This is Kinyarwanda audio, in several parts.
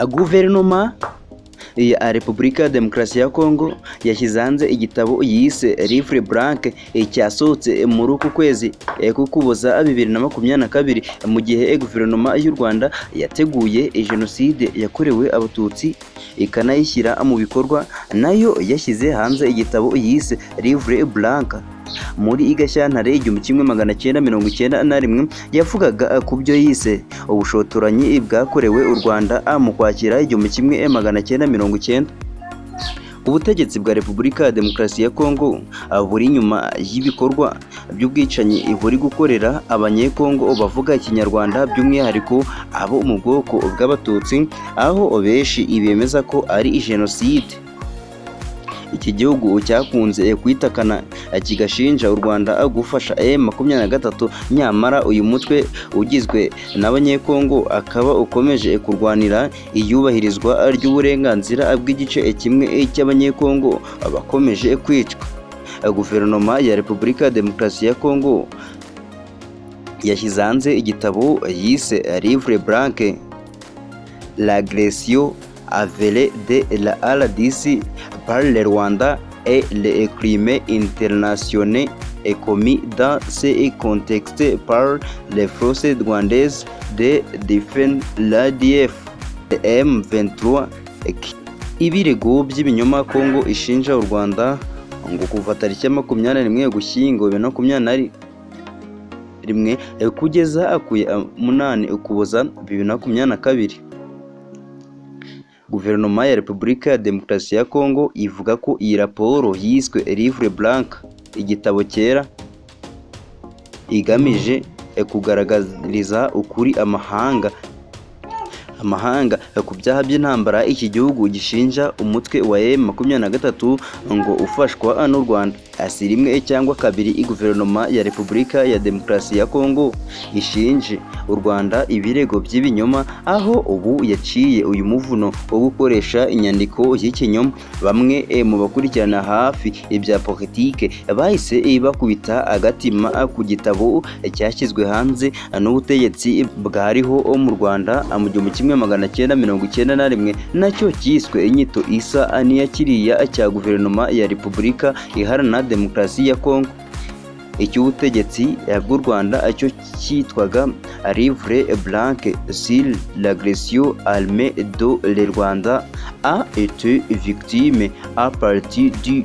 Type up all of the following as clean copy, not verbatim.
Guverinoma ya Repubulika ya Demokarasi ya Kongo yashyize hanze igitabo yise Livre Blanc cyasohotse muri uku kwezi k'Ukuboza 2022 mu gihe guverinoma y'u Rwanda yateguye jenoside yakorewe abatutsi ikanayishyira mu bikorwa, nayo yashyize hanze igitabo yise Livre Blanc muri Gashyantare 1991 yavugaga ku byo yise ubushotoranyi bwakorewe u Rwanda mu Kwakira 1990. Ubutegetsi bwa Repubulika ya Demokarasi ya Kongo buri nyuma y'ibikorwa by'ubwicanyi buri gukorera abanyekongo bavuga Ikinyarwanda, by'umwihariko abo mu bwoko bw'abatutsi, aho benshi bemeza ko ari jenoside. Iki gihugu cyakunze kwitakana kigashinja u Rwanda gufasha M23, nyamara uyu mutwe ugizwe n'abanyekongo akaba ukomeje kurwanira iyubahirizwa ry'uburenganzira bw'igice kimwe cy'abanyekongo bakomeje kwicwa. Guverinoma ya Repubulika ya Demokarasi ya Kongo yashyize hanze igitabo yise Livre Blanc, l'agression avérée de la RDC par le Rwanda et les crimes internationaux commis dans ce contexte par les forces rwandaises de défense, l'ADF, M23. Ibirego by'ibinyoma Kongo ishinja u Rwanda ngo kuva tariki 21 Ugushyingo 2021 kugeza ku 8 Ukuboza 2022. Guverinoma ya Repubulika ya Demokarasi ya Kongo ivuga ko iyi raporo yiswe Livre Blanc, igitabo cyera, igamije kugaragariza ukuri amahanga ku byaha by'intambara iki gihugu gishinja umutwe wa M23 ngo ufashwa n'u Rwanda. Si rimwe cyangwa kabiri guverinoma ya Repubulika ya Demokarasi ya Kongo ishinje u Rwanda ibirego by'ibinyoma, aho ubu yaciye uyu muvuno wo gukoresha inyandiko y'ikinyoma. Bamwe mu bakurikirana hafi ibya politike bahise bakubita agatima ku gitabo cyashyizwe hanze n'ubutegetsi bwariho mu Rwanda mu 1991, nacyo cyiswe inyito isa n'iya kiriya cya guverinoma ya Repubulika Iharanira Demokarasi ya Kongo. Icy'ubutegetsi bw'u Rwanda cyo cyitwaga Livre Blanc sur l'agression armée de le Rwanda a été victime à partir du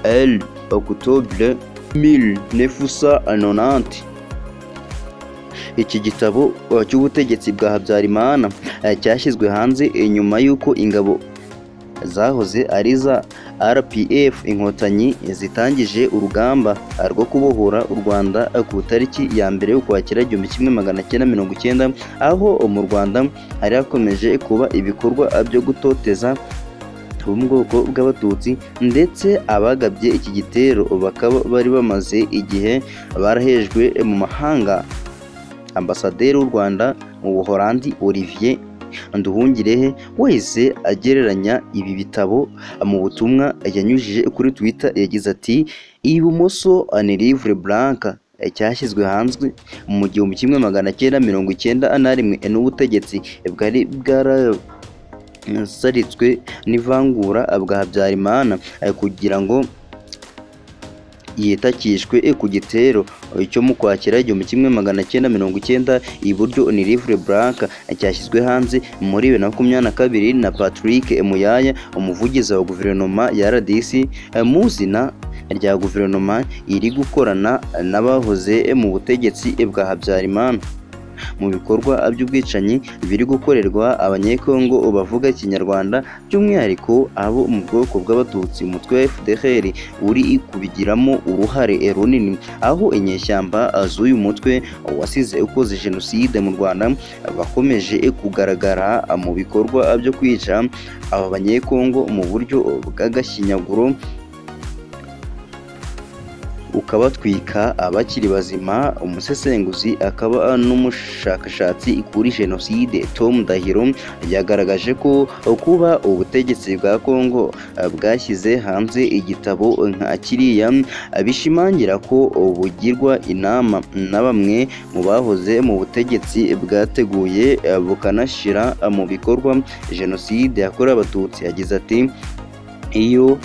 1 octobre 1990. Iki gitabo cy'ubutegetsi bwa Habyarimana cyashyizwe hanze nyuma y'uko ingabo zahoze ari za RPF Inkotanyi zitangije urugamba rwo kubohora u Rwanda ku tariki ya 1 Ukwakira 1990, aho mu Rwanda hari hakomeje kuba ibikorwa byo gutoteza bo mu bwoko bw'abatutsi, ndetse abagabye iki gitero bakaba bari bamaze igihe barahejwe mu mahanga. Ambasaderi w'u Rwanda mu Buholandi Olivier Nduhungirehe wese agereranya ibi bitabo mu butumwa yanyujije kuri Twitter, yagize ati ibumoso ni Livre Blanc cyashyizwe hanze mu 1991 n'ubutegetsi bwari bwarasaritswe n'ivangura bwa Habyarimana kugira ngo yitakishwe ku gitero cyo mu Kwakira 1990. Iburyo ni Livre Blanc cyashyizwe hanze muri 2022 na Patrick Muyaya, umuvugizi wa guverinoma ya RDC, mu zina rya guverinoma iri gukorana n'abahoze mu butegetsi bwa Habyarimana mu bikorwa by'ubwicanyi biri gukorerwa abanyekongo bavuga Ikinyarwanda, by'umwihariko abo mu bwoko bw'abatutsi. Umutwe wa FDLR uri kubigiramo uruhare runini, aho inyeshyamba z'uyu mutwe wasize ukoze jenoside mu Rwanda bakomeje kugaragara mu bikorwa byo kwica aba banyekongo mu buryo bw'agashinyaguro ukabatwika abakiri bazima. Umusesenguzi akaba n'umushakashatsi kuri jenoside Tom Ndahiro yagaragaje ko kuba ubutegetsi bwa Kongo bwashyize hanze igitabo nka kiriya bishimangira ko bugirwa inama na bamwe mu bahoze mu butegetsi bwateguye bukanashyira mu bikorwa jenoside yakorewe Abatutsi. Yagize ati iyo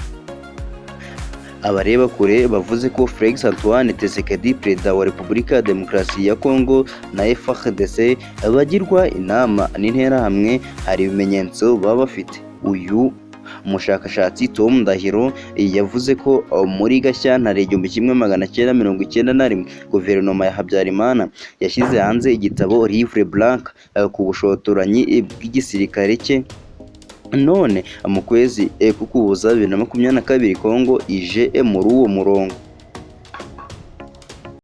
abareba kure bavuze ko Felix Antoine Tshisekedi perezida wa Repubulika ya Demokarasi ya Kongo na FARDC bagirwa inama n'interahamwe, hari ibimenyetso baba bafite. Uyu umushakashatsi Tom Ndahiro yavuze ko muri Gashyantare 1991 guverinoma ya Habyarimana yashyize hanze igitabo Livre Blanc ku bushotoranyi bw'igisirikare cye. None mu kwezi k'Ukuboza 2022 Kongo ije muri uwo murongo.